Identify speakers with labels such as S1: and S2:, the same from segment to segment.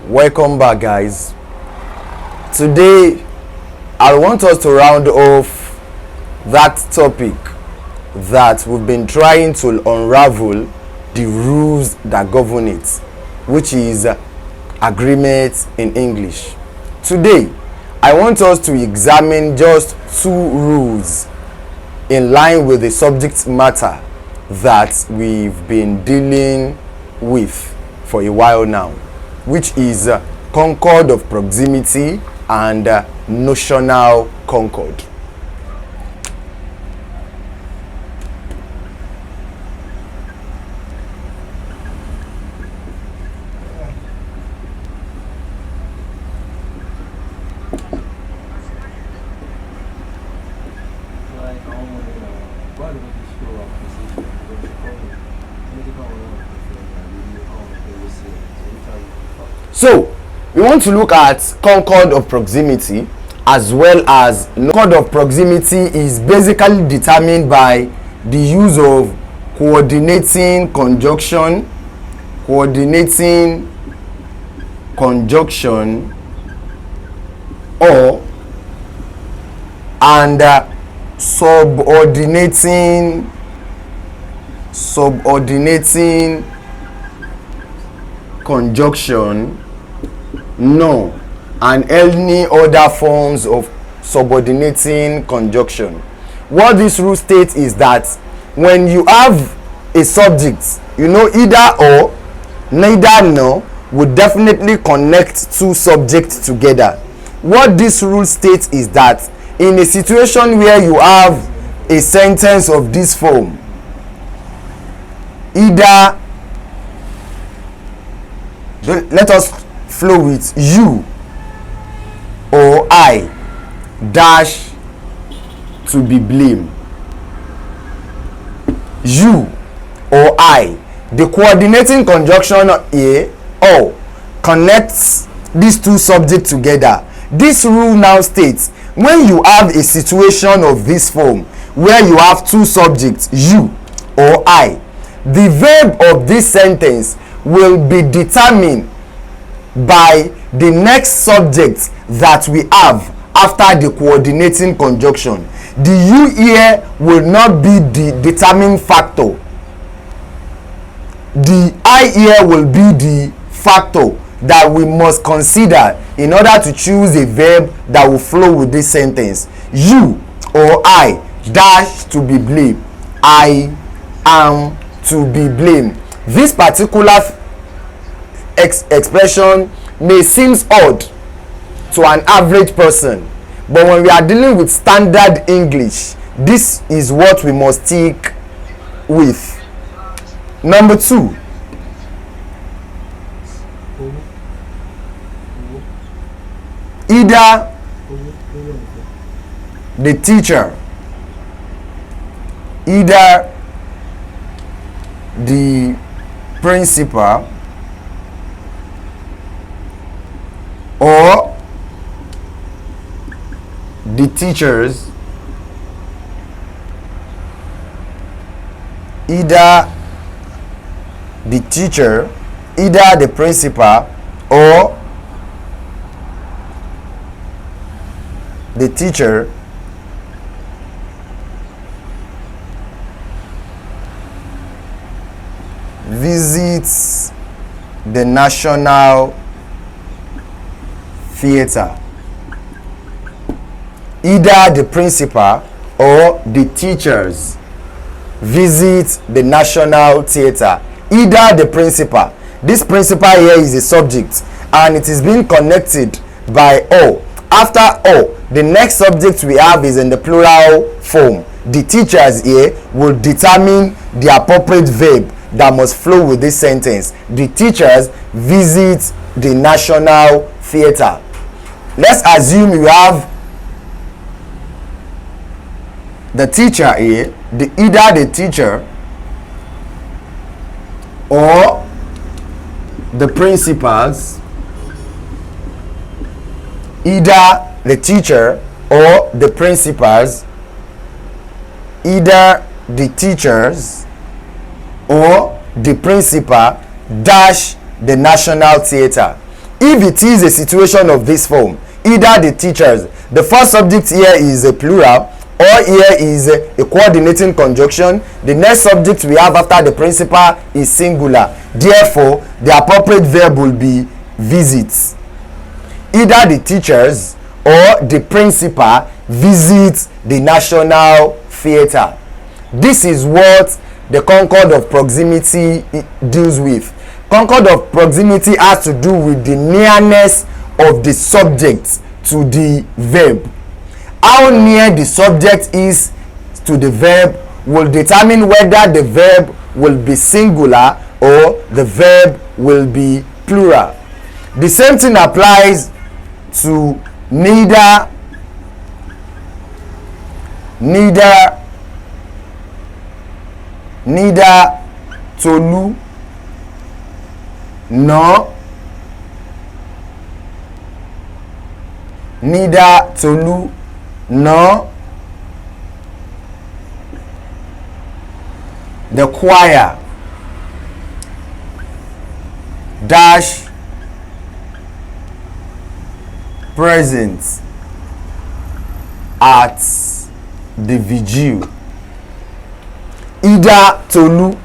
S1: Welcome back, guys. Today I want us to round off that topic that we've been trying to unravel the rules that govern it, which is agreement in English. Today I want us to examine just two rules in line with the subject matter that we've been dealing with for a while now, which is Concord of proximity and notional concord. So we want to look at concord of proximity as well as concord of proximity is basically determined by the use of coordinating conjunction or and subordinating conjunction, no, and any other forms of subordinating conjunction. What this rule states is that when you have a subject, either or, neither nor would definitely connect two subjects together. What this rule states is that in a situation where you have a sentence of this form, either, let us flow with you or I dash to be blamed. You or I, the coordinating conjunction a or connects these two subjects together. This rule now states when you have a situation of this form where you have two subjects, you or I, the verb of this sentence will be determined by the next subject that we have after the coordinating conjunction. The you here will not be the determining factor. The I here will be the factor that we must consider in order to choose a verb that will flow with this sentence. You or I dash to be blamed. I am to be blamed. This particular expression may seem odd to an average person, but when we are dealing with standard English, this is what we must stick with. Number 2, either the teacher, either the principal, or the teachers, either the teacher, either the principal, or the teacher visits the National Theatre. Either the principal or the teachers visit the National Theatre. Either the principal. This principal here is a subject and it is being connected by or. After or, the next subject we have is in the plural form. The teachers here will determine the appropriate verb that must flow with this sentence. The teachers visit the National Theatre. Let's assume you have the teacher here, either the teacher or the principals, either the teacher or the principals, either the teachers or the principal dash the National Theatre. if it is a situation of this form, either the teachers, the first subject here is a plural, or here is a coordinating conjunction. The next subject we have after the principal is singular. Therefore, the appropriate verb will be visits. Either the teachers or the principal visits the National Theatre. This is what the concord of proximity deals with. Concord of proximity has to do with the nearness of the subject to the verb. How near the subject is to the verb will determine whether the verb will be singular or the verb will be plural. The same thing applies to neither Tolu nor the choir dash present at the vigil. Either Tolu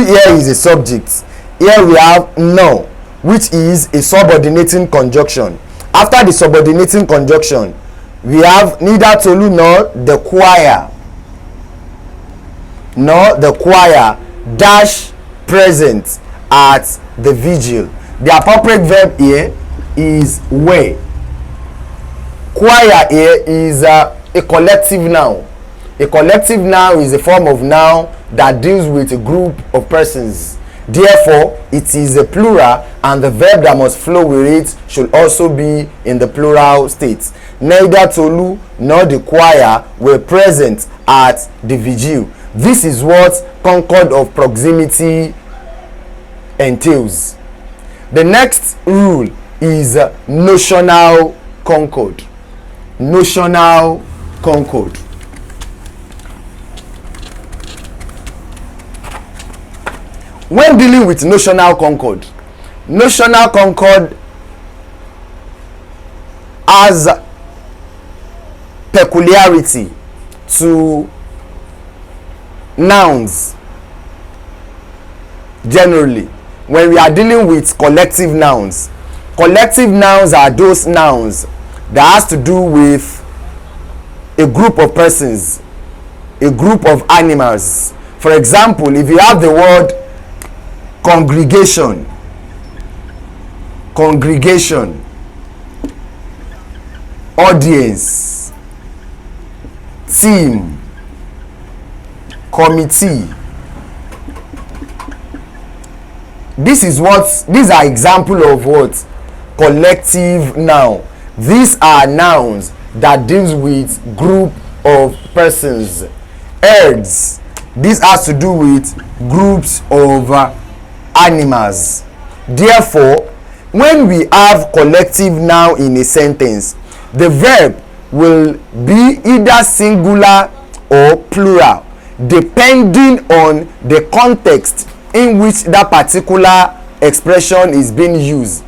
S1: here is a subject. Here we have no, which is a subordinating conjunction. After the subordinating conjunction, we have neither Tolu nor the choir dash present at the vigil. The appropriate verb here is were. Choir here is a collective noun. A collective noun is a form of noun that deals with a group of persons. Therefore, it is a plural, and the verb that must flow with it should also be in the plural state. Neither Tolu nor the choir were present at the vigil. This is what concord of proximity entails. The next rule is notional concord. Notional concord. When dealing with notional concord has peculiarity to nouns. Generally, when we are dealing with collective nouns are those nouns that has to do with a group of persons, a group of animals. For example, if you have the word congregation, audience, team, committee, these are example of what? Collective noun. These are nouns that deals with group of persons. Herds, this has to do with groups of animals. Therefore, when we have collective noun in a sentence, the verb will be either singular or plural, depending on the context in which that particular expression is being used.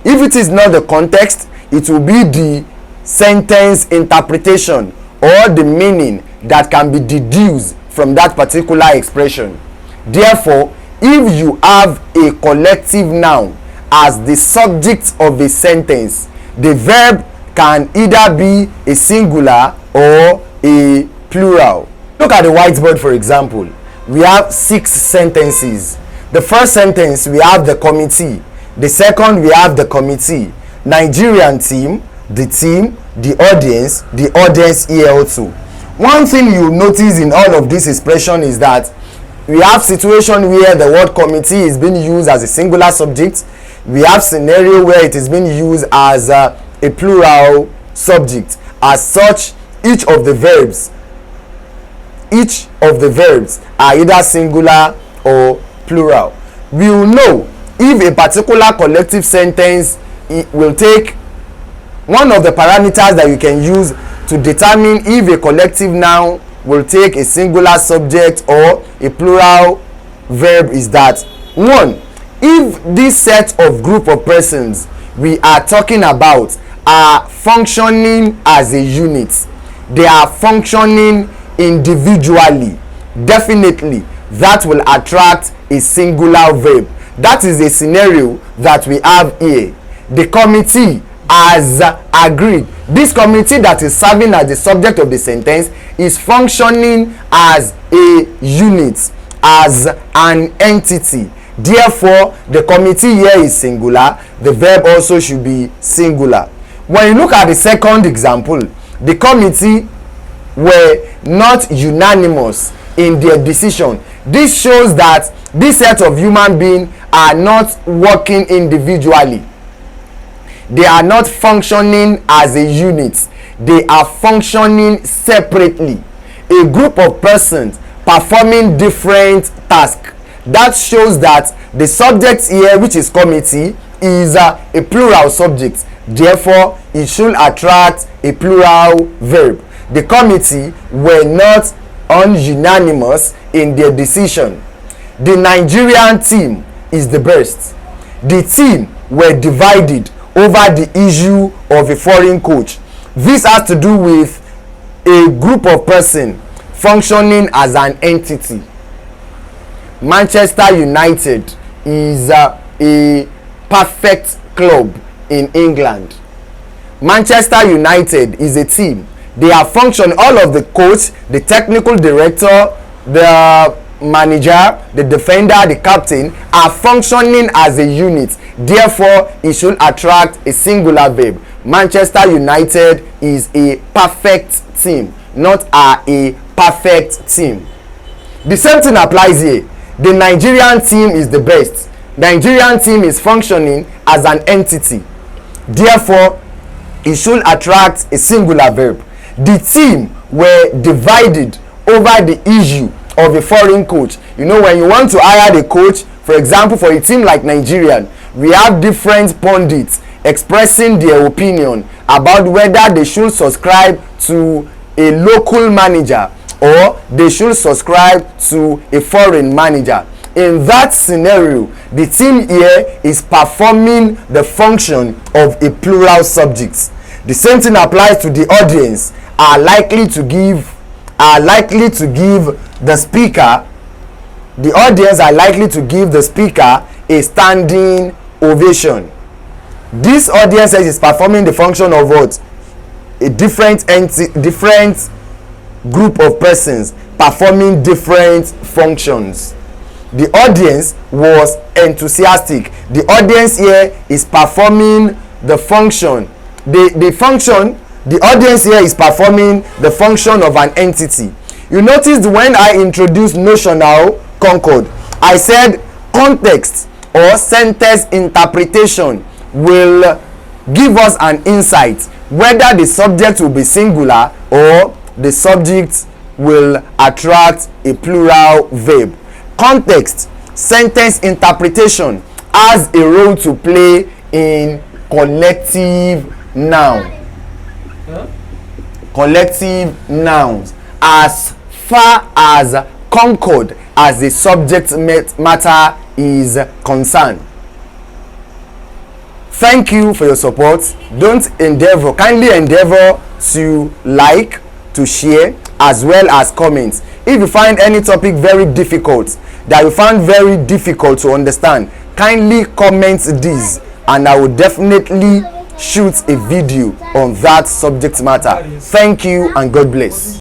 S1: If it is not the context, it will be the sentence interpretation or the meaning that can be deduced from that particular expression. Therefore, if you have a collective noun as the subject of a sentence, the verb can either be a singular or a plural. Look at the whiteboard, for example. We have 6 sentences. The first sentence, we have the committee. The second, we have the committee. Nigerian team, the audience here also. One thing you notice in all of this expression is that we have situation where the word committee is being used as a singular subject. We have scenario where it is being used as a plural subject. As such, each of the verbs are either singular or plural. We will know if a particular collective sentence will take one of the parameters that you can use to determine if a collective noun will take a singular subject or a plural verb is that, one, if this set of group of persons we are talking about are functioning as a unit. They are functioning individually. Definitely that will attract a singular verb. That is a scenario that we have here. The committee has agreed. This committee that is serving as the subject of the sentence is functioning as a unit, as an entity. Therefore the committee here is singular. The verb also should be singular. When you look at the second example, the committee were not unanimous in their decision. This shows that this set of human beings are not working individually. They are not functioning as a unit. They are functioning separately. A group of persons performing different tasks. That shows that the subject here, which is committee, is a plural subject. Therefore it should attract a plural verb. The committee were not unanimous in their decision. The Nigerian team is the best. The team were divided over the issue of a foreign coach. This has to do with a group of persons functioning as an entity. Manchester United is a perfect club in England. Manchester United is a team. They are functioning, all of the coach, the technical director, the manager, the defender, the captain are functioning as a unit. Therefore it should attract a singular verb. Manchester United is a perfect team, not a perfect team. The same thing applies here. The Nigerian team is the best. Nigerian team is functioning as an entity. Therefore it should attract a singular verb. The team were divided over the issue of a foreign coach. You know, when you want to hire the coach, for example, for a team like Nigerian, we have different pundits expressing their opinion about whether they should subscribe to a local manager or they should subscribe to a foreign manager. In that scenario, the team here is performing the function of a plural subject. The same thing applies to the audience. Are likely to give the speaker, the audience are likely to give the speaker a standing ovation. This audience is performing the function of what? A different group of persons performing different functions. The audience was enthusiastic. The audience here is performing the function. The audience here is performing the function of an entity. You noticed when I introduced Notional, Concord, I said context or sentence interpretation will give us an insight whether the subject will be singular or the subject will attract a plural verb. Context, sentence interpretation has a role to play in collective noun. Collective nouns, as far as Concord as the subject matter is concerned. Thank you for your support. Kindly endeavor to like, to share, as well as comment. If you find any topic very difficult, that you find very difficult to understand, kindly comment this and I will definitely shoot a video on that subject matter. Thank you and God bless.